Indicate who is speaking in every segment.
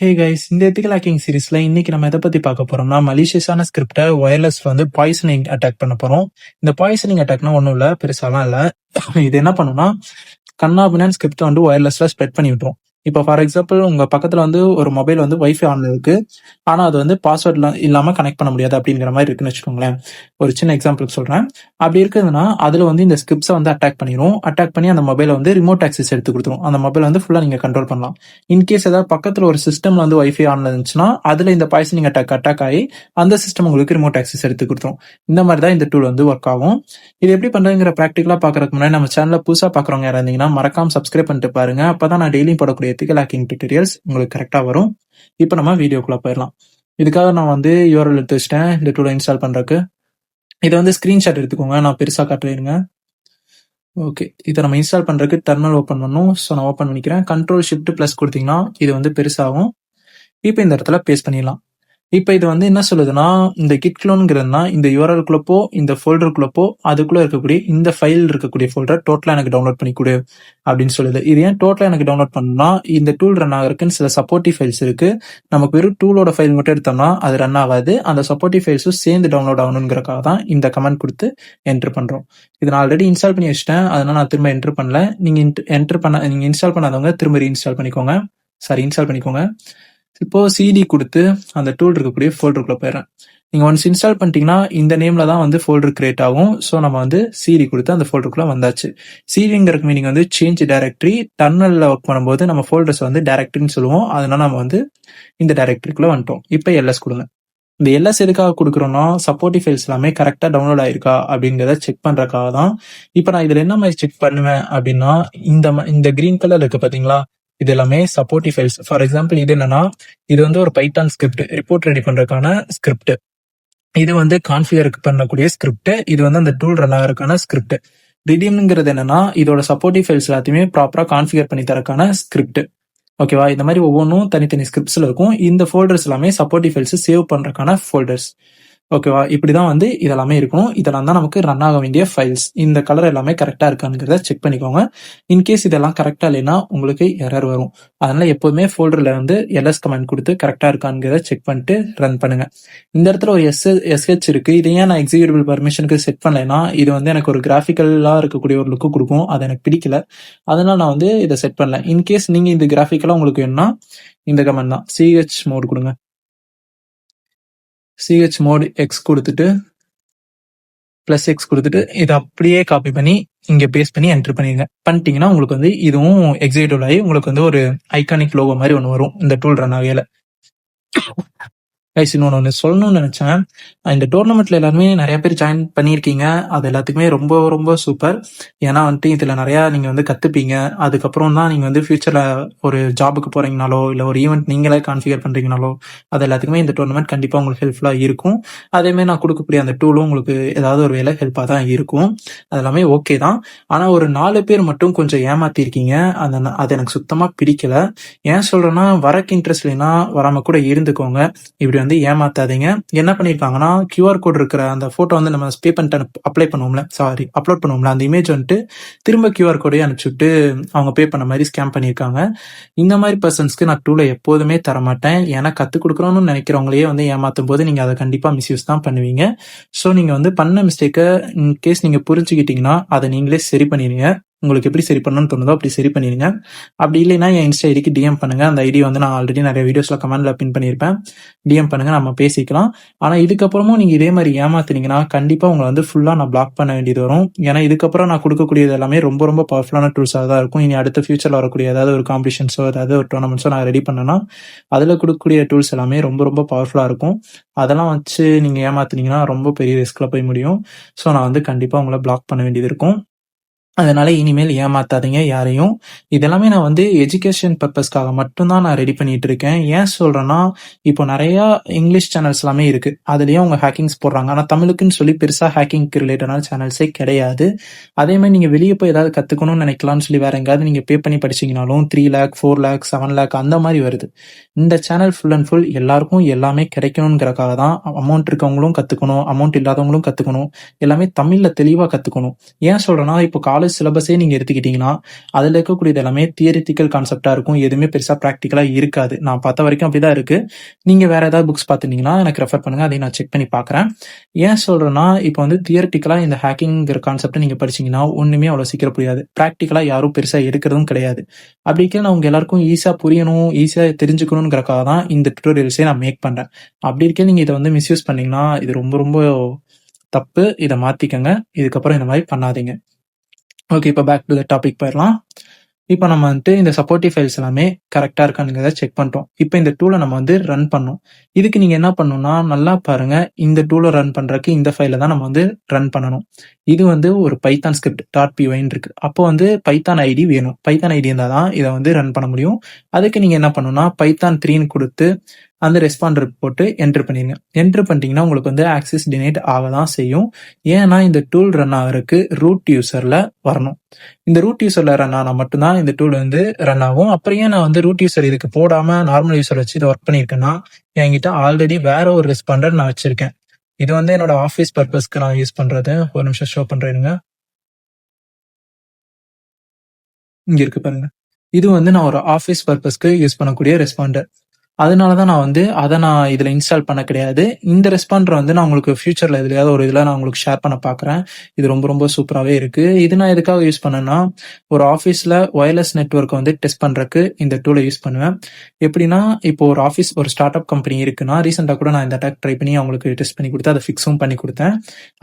Speaker 1: Hey guys, இந்த ethical hacking சீரிஸ்ல இன்னைக்கு நம்ம எதை பத்தி பார்க்க போறோம்னா, மலிஷியஸான ஸ்கிரிப்டை வயர்லெஸ் வந்து பாய்சனிங் அட்டாக் பண்ண போறோம். இந்த பாய்சனிங் அட்டாக்னா ஒன்றும் இல்லை, பெருசாலாம் இல்லை. இது என்ன பண்ணும்னா, கண்ணாபின்னான்னு ஸ்கிரிப்டை வந்து வயர்லெஸ்ல ஸ்ப்ரெட் பண்ணி விட்டுரும். இப்போ ஃபார் எக்ஸாம்பிள் உங்க பக்கத்துல வந்து ஒரு மொபைல் வந்து வைஃபை ஆன்ல இருக்கு, ஆனா அது வந்து பாஸ்வேர்ட் இல்லாம கனெக்ட் பண்ண முடியாது அப்படிங்கிற மாதிரி இருக்குன்னு வச்சுக்கோங்களேன். ஒரு சின்ன எக்ஸாம்பிளுக்கு சொல்றேன். அப்படி இருக்குதுன்னா அதுல வந்து இந்த ஸ்கிரிப்ட்ஸை வந்து அட்டாக் பண்ணிடும். அட்டாக் பண்ணி அந்த மொபைலை வந்து ரிமோட் ஆக்சஸ் எடுத்து கொடுத்துரும். அந்த மொபைல் வந்து ஃபுல்லா நீங்க கண்ட்ரோல் பண்ணலாம். இன்கேஸ் ஏதாவது பக்கத்துல ஒரு சிஸ்டம்ல வந்து வைஃபை ஆன்ல இருந்துச்சுன்னா அதுல இந்த பாய்சனிங் அட்டாக் ஆகி அந்த சிஸ்டம் உங்களுக்கு ரிமோட் ஆக்சஸ் எடுத்து கொடுத்துரும். இந்த மாதிரி தான் இந்த டூல் வந்து ஒர்க் ஆகும். இது எப்படி பண்றதுங்கிற ப்ராக்டிகலா பாக்குறதுக்கு முன்னாடி நம்ம சேனல்ல புதுசா பாக்குறவங்க யாரா இருந்தீங்கன்னா மறக்காம சப்ஸ்கிரைப் பண்ணிட்டு பாருங்க. அப்பதான் நான் டெய்லியும் போடக்கூடிய எத்திக்கல் ஹேக்கிங் டியூட்டோரியல்ஸ் உங்களுக்கு கரெக்டா வரும். இப்போ நம்ம வீடியோக்குள்ள போயிடலாம். இதுக்காக நான் வந்து URL எடுத்து வச்சிட்டேன் இந்த டூலை இன்ஸ்டால் பண்றதுக்கு. இதை வந்து ஸ்கிரீன்ஷாட் எடுத்துக்கோங்க, நான் பெருசா காட்டுறேங்க. ஓகே, இதை நம்ம இன்ஸ்டால் பண்றதுக்கு டெர்மினல் ஓப்பன் பண்ணணும். ஸோ நான் ஓப்பன் பண்ணிக்கிறேன். Ctrl+Shift+ கொடுத்தீங்கன்னா இது வந்து பெருசாகும். இப்போ இந்த இடத்துல பேஸ்ட் பண்ணிடலாம். இப்போ இது வந்து என்ன சொல்லுதுன்னா, இந்த கிட் க்ளோன்ங்கிறதுனா இந்த URL-குள்ளப்போ இந்த ஃபோல்டருக்குள்ளப்போ அதுக்குள்ள இருக்கக்கூடிய இந்த ஃபைல் இருக்கக்கூடிய ஃபோல்டர் டோட்டலா எனக்கு டவுன்லோட் பண்ணி கொடு அப்படின்னு சொல்லுது. இது ஏன் டோட்டலா எனக்கு டவுன்லோட் பண்ணா, இந்த டூல் ரன் ஆகிறதுக்குன்னு சில சப்போர்ட்டிவ் ஃபைல்ஸ் இருக்கு. நமக்கு வெறும் டூலோட ஃபைல் மட்டும் எடுத்தோம்னா அது ரன் ஆகாது. அந்த சப்போர்ட்டிவ் ஃபைல்ஸும் சேர்ந்து டவுன்லோட் ஆகணுங்கிறக்காக தான் இந்த கமெண்ட் கொடுத்து என்டர் பண்றோம். இதை நான் ஆல்ரெடி இன்ஸ்டால் பண்ணி வச்சிட்டேன், அதனால நான் திரும்ப என்டர் பண்ணல. நீங்க இன்ஸ்டால் பண்ணாதவங்க திரும்ப இன்ஸ்டால் பண்ணிக்கோங்க. இப்போ CD கொடுத்து அந்த டூல் இருக்கக்கூடிய ஃபோல்டருக்குள்ள போயிடுறேன். நீங்க ஒன்ஸ் இன்ஸ்டால் பண்ணிட்டீங்கன்னா இந்த நேம்ல தான் வந்து ஃபோல்டர் கிரியேட் ஆகும். ஸோ நம்ம வந்து CD கொடுத்து அந்த ஃபோல்டருக்குள்ள வந்தாச்சு. CDங்கிறதுக்கு மீனிங் வந்து சேஞ்ச் டைரக்டரி. டர்மினல்ல ஒர்க் பண்ணும்போது நம்ம ஃபோல்டர்ஸ் வந்து டைரக்டரின்னு சொல்லுவோம். அதனால நம்ம வந்து இந்த டைரக்டரிக்குள்ள வந்துட்டோம். இப்போ LS கொடுங்க. இந்த LS எதுக்காக கொடுக்குறோம்னா, சப்போர்ட்டிவ் ஃபைல்ஸ் எல்லாமே கரெக்டா டவுன்லோட் ஆயிருக்கா அப்படிங்கிறத செக் பண்றதுக்காக தான். இப்போ நான் இதுல என்ன மாதிரி செக் பண்ணுவேன் அப்படின்னா, இந்த கிரீன் கலர் இருக்கு பாத்தீங்களா, இது எல்லாமே சப்போர்ட்டிவ் ஃபைல்ஸ். ஃபார் எக்ஸாம்பிள் இது என்னன்னா, இது வந்து ஒரு பைத்தான் ஸ்கிரிப்ட், ரிப்போர்ட் ரெடி பண்றதுக்கான ஸ்கிரிப்ட். இது வந்து கான்ஃபிகர் பண்ணக்கூடிய ஸ்கிரிப்ட். இது வந்து அந்த டூல் ரன் ஆகிறதுக்கான ஸ்கிரிப்ட். ரிடீம்ங்கிறது என்னன்னா, இதோட சப்போர்ட்டிவ் ஃபைல்ஸ் எல்லாத்தையுமே ப்ராப்பரா கான்ஃபிகர் பண்ணி தரக்கான ஸ்கிரிப்ட். ஓகேவா? இந்த மாதிரி ஒவ்வொன்றும் தனித்தனி ஸ்கிரிப்ட்ஸ்ல இருக்கும். இந்த ஃபோல்டர்ஸ் எல்லாமே சப்போர்ட்டிவ் ஃபைல்ஸ் சேவ் பண்றதுக்கான ஃபோல்டர்ஸ். ஓகேவா? இப்படிதான் வந்து இதெல்லாமே இருக்கணும். இதெல்லாம் தான் நமக்கு ரன் ஆக வேண்டிய ஃபைல்ஸ். இந்த கலர் எல்லாமே கரெக்டா இருக்காங்கிறத செக் பண்ணிக்கோங்க. இன்கேஸ் இதெல்லாம் கரெக்டா இல்லைன்னா உங்களுக்கு எரர் வரும். அதனால எப்போதுமே ஃபோல்டர்ல வந்து LS கமெண்ட் கொடுத்து கரெக்டா இருக்காங்கிறத செக் பண்ணிட்டு ரன் பண்ணுங்க. இந்த இடத்துல ஒரு SH இருக்கு. இதை ஏன் நான் எக்ஸிக்யூட்டிவ் பர்மிஷனுக்கு செட் பண்ணலைன்னா, இது வந்து எனக்கு ஒரு கிராஃபிக்கலா இருக்கக்கூடிய ஒரு லுக்கு கொடுக்கும். அது எனக்கு பிடிக்கல. அதனால நான் வந்து இதை செட் பண்ணல. இன்கேஸ் நீங்க இந்த கிராஃபிக்கலா உங்களுக்கு வேணும்னா இந்த கமெண்ட் தான், chmod கொடுங்க. chmod x கொடுத்துட்டு +x கொடுத்துட்டு இதை அப்படியே காப்பி பண்ணி இங்க பேஸ்ட் பண்ணி என்டர் பண்ணிட்டீங்கன்னா உங்களுக்கு வந்து இதுவும் எக்ஸிக்யூட்டிவ் ஆகி உங்களுக்கு வந்து ஒரு ஐகானிக் லோகோ மாதிரி ஒன்று வரும் இந்த டூல் ரன் ஆகையில. கைஸ், இன்னொன்று சொல்லணும்னு நினைச்சேன். இந்த டோர்னமெண்ட்ல எல்லாருமே நிறைய பேர் ஜாயின் பண்ணியிருக்கீங்க. அது எல்லாத்துக்குமே ரொம்ப ரொம்ப சூப்பர். ஏன்னா வந்துட்டு இதுல நிறைய நீங்க வந்து கத்துப்பீங்க. அதுக்கப்புறம் தான் நீங்க வந்து ஃபியூச்சர்ல ஒரு ஜாபுக்கு போறீங்கனாலோ இல்ல ஒரு ஈவெண்ட் நீங்களே கான்ஃபிகர் பண்றீங்கனாலோ அது எல்லாத்துக்குமே இந்த டோர்னமெண்ட் கண்டிப்பா உங்களுக்கு ஹெல்ப்ஃபுல்லா இருக்கும். அதே மாதிரி நான் கொடுக்கக்கூடிய அந்த டூலும் உங்களுக்கு ஏதாவது ஒரு வேலை ஹெல்ப்பா தான் இருக்கும். அதெல்லாமே ஓகே தான். ஆனா ஒரு 4 பேர் மட்டும் கொஞ்சம் ஏமாத்திருக்கீங்க. அது எனக்கு சுத்தமா பிடிக்கல. ஏன் சொல்றேன்னா, வரக்கு இன்ட்ரெஸ்ட் இல்லைன்னா வராம கூட இருந்துக்கோங்க. இப்படி வந்து ஏமாத்தாதீங்க. என்ன பண்ணிருக்காங்கன்னா, QR கோட் இருக்கிற அந்த போட்டோ வந்து நம்ம பே பண்ணிட்டு அப்லோட் பண்ணுவோம்ல, அந்த இமேஜ் வந்துட்டு திரும்ப QR கோடையே அனுப்பிச்சுட்டு அவங்க பே பண்ண மாதிரி ஸ்கேம் பண்ணிருக்காங்க. இந்த மாதிரி பர்சன்ஸ்க்கு நான் டூலை எப்போதுமே தரமாட்டேன். ஏன்னா கத்துக் கொடுக்கணும்னு நினைக்கிறவங்களையே வந்து ஏமாத்தும் போது நீங்க அதை கண்டிப்பா மிஸ்யூஸ் தான் பண்ணுவீங்க. ஸோ நீங்க வந்து பண்ண மிஸ்டேக்கை இன்கேஸ் நீங்க புரிஞ்சுக்கிட்டீங்கன்னா அதை நீங்களே சரி பண்ணிடுங்க. உங்களுக்கு எப்படி சரி பண்ணணும்னு தோணுதோ அப்படி சரி பண்ணிடுங்க. அப்படி இல்லைன்னா என் இன்ஸ்டா ஐடிக்கு DM பண்ணுங்க. அந்த ஐடி வந்து நான் ஆல்ரெடி நிறைய வீடியோஸ்ல கமெண்ட்ல பின் பண்ணியிருப்பேன். DM பண்ணுங்க, நம்ம பேசிக்கலாம். ஆனா இதுக்கப்புறமும் நீங்க இதே மாதிரி ஏமாத்தினீங்கன்னா கண்டிப்பா உங்களை வந்து ஃபுல்லா நான் பிளாக் பண்ண வேண்டியது வரும். ஏன்னா இதுக்கப்புறம் நான் கொடுக்கக்கூடியது எல்லாமே ரொம்ப ரொம்ப பவர்ஃபுல்லான டூல்ஸாக தான் இருக்கும். இனி அடுத்த ஃபியூச்சர்ல வரக்கூடிய ஏதாவது ஒரு காம்படிஷன்ஸோ ஏதாவது ஒரு டோர்னமெண்ட்ஸோ நான் ரெடி பண்ணேன்னா அதுல கொடுக்கக்கூடிய டூல்ஸ் எல்லாமே ரொம்ப ரொம்ப பவர்ஃபுல்லா இருக்கும். அதெல்லாம் வச்சு நீங்க ஏமாத்தினீங்கன்னா ரொம்ப பெரிய ரிஸ்க்ல போய் முடியும். ஸோ நான் வந்து கண்டிப்பா உங்களை பிளாக் பண்ண வேண்டியது இருக்கும். அதனால இனிமேல் ஏமாத்தாதீங்க யாரையும். இதெல்லாமே நான் வந்து எஜுகேஷன் பர்பஸ்க்காக மட்டும்தான் நான் ரெடி பண்ணிட்டு இருக்கேன். ஏன் சொல்றேன்னா, இப்போ நிறைய இங்கிலீஷ் சேனல்ஸ் எல்லாமே இருக்கு. அதுலயும் அவங்க ஹேக்கிங்ஸ் போடுறாங்க. ஆனா தமிழுக்குன்னு சொல்லி பெருசா ஹேக்கிங்க்கு ரிலேட்டடான சேனல்ஸே கிடையாது. அதே மாதிரி நீங்க வெளியே போய் ஏதாவது கத்துக்கணும்னு நினைக்கலாம்னு சொல்லி வேற எங்காவது நீங்க பே பண்ணி படிச்சீங்கனாலும் 3 lakh 4 lakh 7 lakh அந்த மாதிரி வருது. இந்த சேனல் ஃபுல் அண்ட் ஃபுல் எல்லாருக்கும் எல்லாமே கிடைக்கணுங்கிறக்காக தான். அமௌண்ட் இருக்கவங்களும் கத்துக்கணும், அமௌண்ட் இல்லாதவங்களும் கத்துக்கணும், எல்லாமே தமிழ்ல தெளிவா கத்துக்கணும். ஏன் சொல்றேன்னா, இப்போ காலேஜ் சிலபஸே நீங்க எடுத்துக்கிட்டீங்கன்னா, அதுல இருக்கக்கூடியது எல்லாமே தியரிட்டிக்கல் கான்செப்ட்டா இருக்கும். எதுவுமே பெருசா பிராக்டிகலா இருக்காது. நான் பார்த்த வரைக்கும் அப்படிதான் இருக்கு. நீங்க வேற ஏதாவது புக்ஸ் பார்த்துருந்தீங்கன்னா எனக்கு ரெஃபர் பண்ணுங்க. அதையும் நான் செக் பண்ணி பார்க்குறேன். ஏன் சொல்றேன்னா, இப்போ வந்து தியரிட்டிக்கலா இந்த ஹேக்கிங்கிற கான்செப்ட்ட நீங்க படிச்சீங்கன்னா, ஒண்ணுமே அவ்வளோ சீக்கிரம் புரியாது. பிராக்டிகலா யாரும் பெருசா எடுக்கிறதும் கிடையாது. அப்படி இருக்கையில நான் உங்க எல்லாருக்கும் ஈஸியா புரியணும், ஈஸியா தெரிஞ்சுக்கணும்ங்கறக்காக தான் இந்த டியூட்டோரியல்ஸே நான் மேக் பண்றேன். அப்படி இருக்கையில நீங்க இத வந்து மிஸ்யூஸ் பண்ணீங்கன்னா, இது ரொம்ப ரொம்ப தப்பு. இத மாத்திக்கங்க. இதுக்கப்புறம் இந்த மாரி பண்ணாதீங்க. ஓகே, இப்போ பேக் டு த டாபிக் போயிரலாம். இப்போ நம்ம வந்துட்டு இந்த சப்போர்ட்டிவ் ஃபைல்ஸ் எல்லாமே கரெக்ட்டா இருக்காங்கிறத செக் பண்ணிட்டோம். இப்போ இந்த டூல நம்ம வந்து ரன் பண்ணணும். இதுக்கு நீங்க என்ன பண்ணணும்னா, நல்லா பாருங்க. இந்த டூல ரன் பண்றதுக்கு இந்த ஃபைல தான் நம்ம வந்து ரன் பண்ணணும். இது வந்து ஒரு பைத்தான் ஸ்கிரிப்ட் .py ன்னு இருக்கு. அப்போ வந்து பைத்தான் ஐடி வேணும். பைத்தான் ஐடி இருந்தா தான் இத வந்து ரன் பண்ண முடியும். அதுக்கு நீங்க என்ன பண்ணணும்னா, பைத்தான் 3ன்னு குடுத்து அந்த ரெஸ்பாண்டர் போட்டு என்டர் பண்ணிருங்க. என்டர் பண்ணிட்டீங்கன்னா உங்களுக்கு வந்து ஆக்சஸ் டினைட் ஆக தான் செய்யும். ஏன்னா இந்த டூல் ரன் ஆகறதுக்கு ரூட் யூசர்ல வரணும். இந்த ரூட் யூசர்ல ரன் ஆனா மட்டும்தான் இந்த டூல் வந்து ரன் ஆகும். அப்புறம் ஏன் நான் வந்து ரூட் யூசர் இதுக்கு போடாம நார்மல் யூசர் வச்சு இதை ஒர்க் பண்ணியிருக்கேன்னா, என்கிட்ட ஆல்ரெடி வேற ஒரு ரெஸ்பாண்டர் நான் வச்சிருக்கேன். இது வந்து என்னோட ஆஃபீஸ் பர்பஸ்க்கு நான் யூஸ் பண்றது. ஒரு நிமிஷம் ஷோ பண்றேனுங்க. இங்க இருக்கு பாருங்க. இது வந்து நான் ஒரு ஆஃபீஸ் பர்பஸ்க்கு யூஸ் பண்ணக்கூடிய ரெஸ்பாண்டர். அதனால தான் நான் வந்து அத நான் இதுல இன்ஸ்டால் பண்ண கிடையாது. இந்த ரெஸ்பாண்டர் வந்து நான் உங்களுக்கு ஃபியூச்சர்ல எதுலயாவது ஒரு இதுல நான் உங்களுக்கு ஷேர் பண்ண பார்க்குறேன். இது ரொம்ப ரொம்ப சூப்பராவே இருக்கு. இது நான் எதுக்காக யூஸ் பண்ணேன்னா, ஒரு ஆஃபீஸ்ல வயர்லெஸ் நெட்வொர்க்க வந்து டெஸ்ட் பண்றதுக்கு இந்த டூல யூஸ் பண்ணுவேன். எப்படின்னா, இப்போ ஒரு ஆஃபீஸ் ஒரு ஸ்டார்ட் அப் கம்பெனி இருக்குன்னா, ரீசெண்டா கூட நான் இந்த அட்டாக் ட்ரை பண்ணி அவங்களுக்கு டெஸ்ட் பண்ணி குடுத்து அத ஃபிக்ஸும் பண்ணி குடுத்தேன்.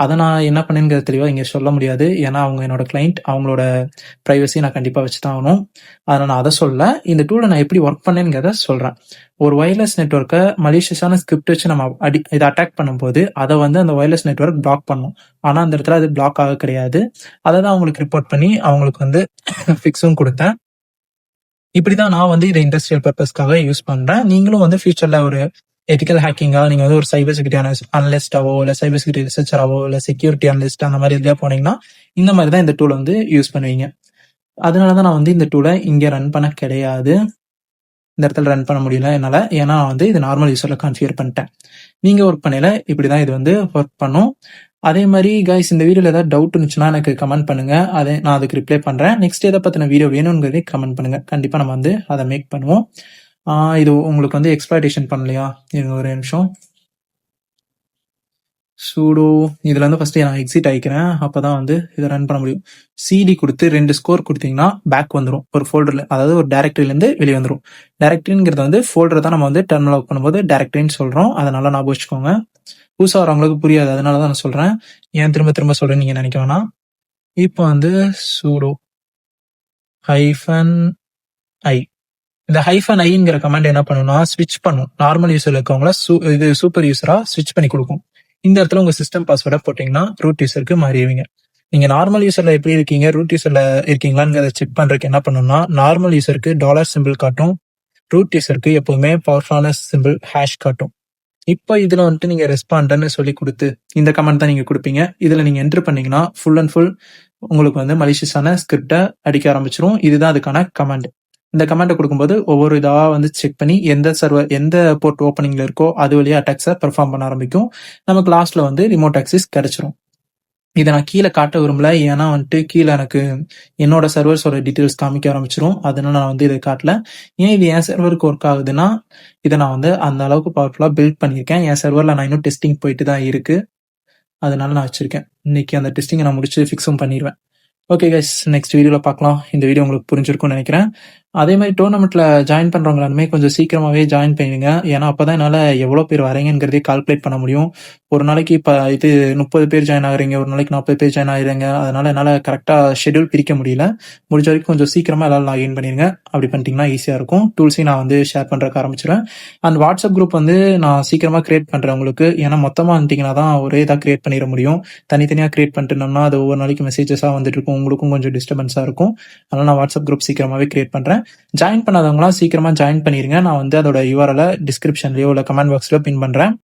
Speaker 1: அத நான் என்ன பண்ணேங்கிறத தெளிவா இங்க சொல்ல முடியாது. ஏன்னா அவங்க என்னோட கிளையண்ட். அவங்களோட பிரைவசிய நான் கண்டிப்பா வச்சு தான் ஆகணும். அதனால நான் அத சொல்லல. இந்த டூல நான் எப்படி ஒர்க் பண்ணேங்கிறத சொல்றேன். ஒரு வயர்லெஸ் நெட்வொர்க்க மலிஷியஸான ஸ்கிரிப்ட் வச்சு நம்ம இத அட்டாக் பண்ணும்போது, அத வந்து அந்த வயர்லெஸ் நெட்வொர்க் பிளாக் பண்ணும். ஆனா அந்த இடத்துல அது பிளாக் ஆக கிடையாது. அத தான் அவங்களுக்கு ரிப்போர்ட் பண்ணி அவங்களுக்கு வந்து ஃபிக்ஸும் குடுத்தேன். இப்படிதான் நான் வந்து இத இண்டஸ்ட்ரியல் பர்பஸ்க்காக யூஸ் பண்றேன். நீங்களும் வந்து ஃபியூச்சர்ல ஒரு எதிக்கல் ஹேக்கிங்கா நீங்க வந்து ஒரு சைபர் செக்யூரிட்டி அனலிஸ்டாவோ, இல்ல சைபர் செக்யூரிட்டி ரிசர்ச்சராவோ, இல்ல செக்யூரிட்டி அனலிஸ்ட் அந்த மாதிரி இதுலயா போனீங்கன்னா, இந்த மாதிரி தான் இந்த டூல் வந்து யூஸ் பண்ணுவீங்க. அதனால தான் நான் வந்து இந்த டூல இங்க ரன் பண்ண கிடையாது. இந்த இடத்துல ரன் பண்ண முடியல என்னால. ஏன்னா வந்து இது நார்மல் யூசர்ல கான்ஃபிகர் பண்ணிட்டேன். நீங்க ஒர்க் பண்ணையில இப்படிதான் இது வந்து ஒர்க் பண்ணும். அதே மாதிரி கைஸ், இந்த வீடியோல ஏதாவது டவுட் இருந்துச்சுன்னா எனக்கு கமெண்ட் பண்ணுங்க. நான் அதுக்கு ரிப்ளை பண்றேன். நெக்ஸ்ட் எதை பத்தின வீடியோ வேணும்ங்கிறதே கமெண்ட் பண்ணுங்க. கண்டிப்பா நம்ம வந்து அதை மேக் பண்ணுவோம். இது உங்களுக்கு வந்து எக்ஸ்ப்ளாய்டேஷன் பண்ணலையா? இருங்க ஒரு நிமிஷம். சூடோ இதுல வந்து ஃபர்ஸ்ட் நான் எக்ஸிட் ஆயிக்கிறேன். அப்பதான் வந்து இதை ரன் பண்ண முடியும். சிடி கொடுத்து 2 ஸ்கோர் கொடுத்தீங்கன்னா பேக் வந்துடும் ஒரு ஃபோல்டர்ல. அதாவது ஒரு டைரக்டரியில இருந்து வெளியே வந்துடும். டைரக்டரிங்கிறது வந்து ஃபோல்டர் தான் நம்ம வந்து டெர்மினல் ஒர்க் பண்ணும்போது டைரக்டரின்னு சொல்றோம். அதனால ஞாபகம் வச்சுக்கோங்க. புதுசா வரவங்களுக்கு புரியாது. அதனாலதான் நான் சொல்றேன். ஏன் திரும்ப திரும்ப சொல்றேன் நீங்க நினைக்க வேணாம். இப்போ வந்து சூடோ -i இந்த -iங்கிற கமாண்ட் என்ன பண்ணும்னா ஸ்விட்ச் பண்ணும். நார்மல் யூசர்ல இருக்கவங்கள இது சூப்பர் யூசரா ஸ்விட்ச் பண்ணி கொடுக்கும். இந்த இடத்துல உங்க சிஸ்டம் பாஸ்வேர்டை போட்டீங்கன்னா ரூட் யூசருக்கு மாறிடுவீங்க. நீங்க நார்மல் யூசர்ல எப்படி இருக்கீங்க, ரூட் யூசர்ல இருக்கீங்களான்னு செக் பண்றதுக்கு என்ன பண்ணணும்னா, நார்மல் யூசருக்கு டாலர் சிம்பிள் காட்டும். ரூட் யூசருக்கு எப்பவுமே பவர்ஃபுல்லான சிம்பிள் ஹேஷ் காட்டும். இப்போ இதுல வந்துட்டு நீங்க ரெஸ்பாண்டர்னு சொல்லி கொடுத்து இந்த கமெண்ட் தான் நீங்க கொடுப்பீங்க. இதுல நீங்க என்டர் பண்ணீங்கன்னா ஃபுல் அண்ட் ஃபுல் உங்களுக்கு வந்து மலிஷியஸான ஸ்கிரிப்டை அடிக்க ஆரம்பிச்சிரும். இதுதான் அதுக்கான கமாண்ட். இந்த கமாண்டை கொடுக்கும்போது ஒவ்வொரு இதா வந்து செக் பண்ணி எந்த சர்வர் எந்த போர்ட் ஓப்பனிங்ல இருக்கோ அது வழியா அட்டாக்ஸை பெர்ஃபார்ம் பண்ண ஆரம்பிக்கும். நமக்கு லாஸ்ட்ல வந்து ரிமோட் ஆக்சஸ் கிடைச்சிரும். இதை நான் கீழே காட்ட விரும்பல. ஏன்னா வந்துட்டு கீழே எனக்கு என்னோட சர்வர்ஸோட டீட்டெயில்ஸ் காமிக்க ஆரம்பிச்சிரும். அதனால நான் வந்து இதை காட்டல. ஏன் இது என் சர்வருக்கு ஒர்க் ஆகுதுன்னா, இதை நான் வந்து அந்த அளவுக்கு பவர்ஃபுல்லா பில்ட் பண்ணியிருக்கேன். என் சர்வர்ல நான் இன்னும் டெஸ்டிங் போயிட்டு தான் இருக்கு. அதனால நான் வச்சிருக்கேன். இன்னைக்கு அந்த டெஸ்டிங்கை நான் முடிச்சு ஃபிக்ஸும் பண்ணிடுவேன். ஓகே கைஸ், நெக்ஸ்ட் வீடியோவில் பார்க்கலாம். இந்த வீடியோ உங்களுக்கு புரிஞ்சிருக்கும்னு நினைக்கிறேன். அதே மாதிரி டோர்னமெண்ட்ல ஜாயின் பண்றவங்க எல்லாருமே கொஞ்சம் சீக்கிரமாவே ஜாயின் பண்ணுவீங்க. ஏன்னா அப்பதான் என்னால எவ்வளவு பேர் வரீங்கிறதே கால்குலேட் பண்ண முடியும். ஒரு நாளைக்கு இப்ப இது 30 பேர் ஜாயின் ஆகுறீங்க, ஒரு நாளைக்கு 40 பேர் ஜாயின் ஆகுறீங்க. அதனால என்னால கரெக்டா ஷெட்யூல் பிரிக்க முடியல. முடிஞ்ச வரைக்கும் கொஞ்சம் சீக்கிரமா எல்லாரும் லாகின் பண்ணிருங்க. அப்படி பண்ணிட்டீங்கன்னா ஈஸியா இருக்கும். டூல்ஸையும் நான் வந்து ஷேர் பண்றதுக்கு ஆரம்பிச்சிருவேன். அண்ட் வாட்ஸ்அப் குரூப் வந்து நான் சீக்கிரமா கிரியேட் பண்றேன் உங்களுக்கு. ஏன்னா மொத்தமா வந்துட்டீங்கன்னா தான் ஒரே இதாக கிரியேட் பண்ணிட முடியும். தனித்தனியா கிரியேட் பண்ணிட்டோம்னா அது ஒவ்வொரு நாளைக்கு மெசேஜஸா வந்துட்டு இருக்கும். உங்களுக்கும் கொஞ்சம் டிஸ்டர்பன்ஸா இருக்கும். அதனால நான் வாட்ஸ்அப் குரூப் சீக்கிரமாவே கிரியேட் பண்றேன். ஜாயின் பண்ணாதவங்களாம் சீக்கிரமா ஜாயின் பண்ணிருங்க. நான் வந்து அதோட URL டிஸ்கிரிப்ஷன்லயோ இல்ல கமெண்ட் பாக்ஸ்லயோ பின் பண்றேன்.